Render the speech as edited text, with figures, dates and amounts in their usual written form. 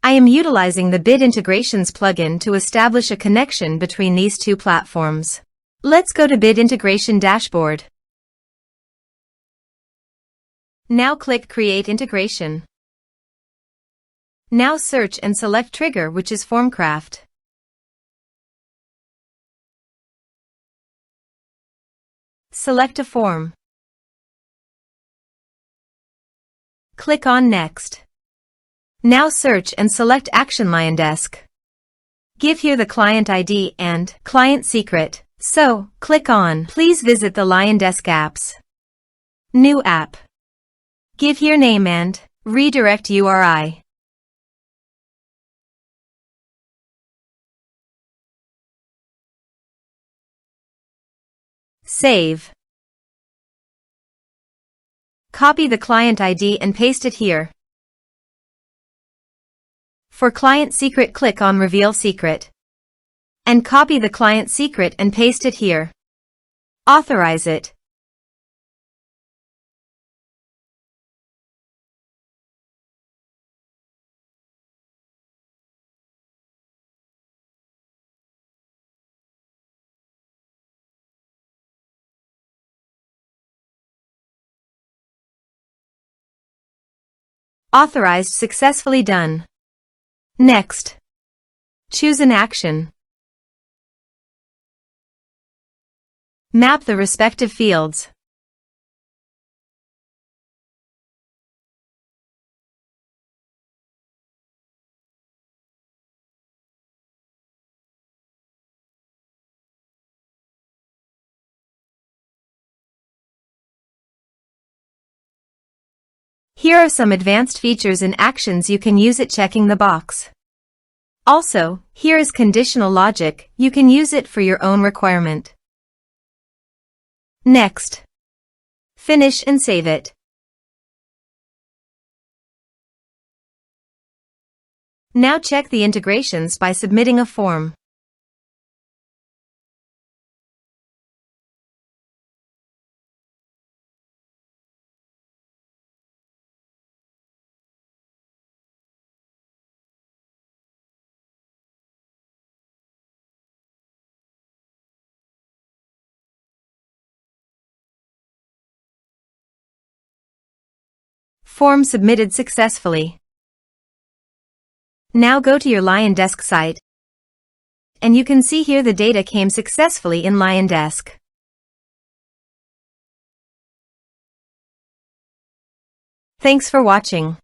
I am utilizing the Bit Integrations plugin to establish a connection between these two platforms. Let's go to Bit Integration Dashboard. Now click Create Integration. Now search and select Trigger, which is FormCraft. Select a form. Click on Next. Now search and select Action LionDesk. Give here the client ID and client secret. So, click on Please visit the LionDesk apps. New app. Give here name and redirect URI. Save. Copy the client ID and paste it here. For client secret, click on Reveal Secret. And copy the client secret and paste it here. Authorize it. Authorized, successfully done. Next. Choose an action. Map the respective fields. Here are some advanced features and actions you can use it, checking the box. Also, here is conditional logic, you can use it for your own requirement. Next. Finish and save it. Now check the integrations by submitting a form. Form submitted successfully. Now go to your LionDesk site, and you can see here the data came successfully in LionDesk. Thanks for watching.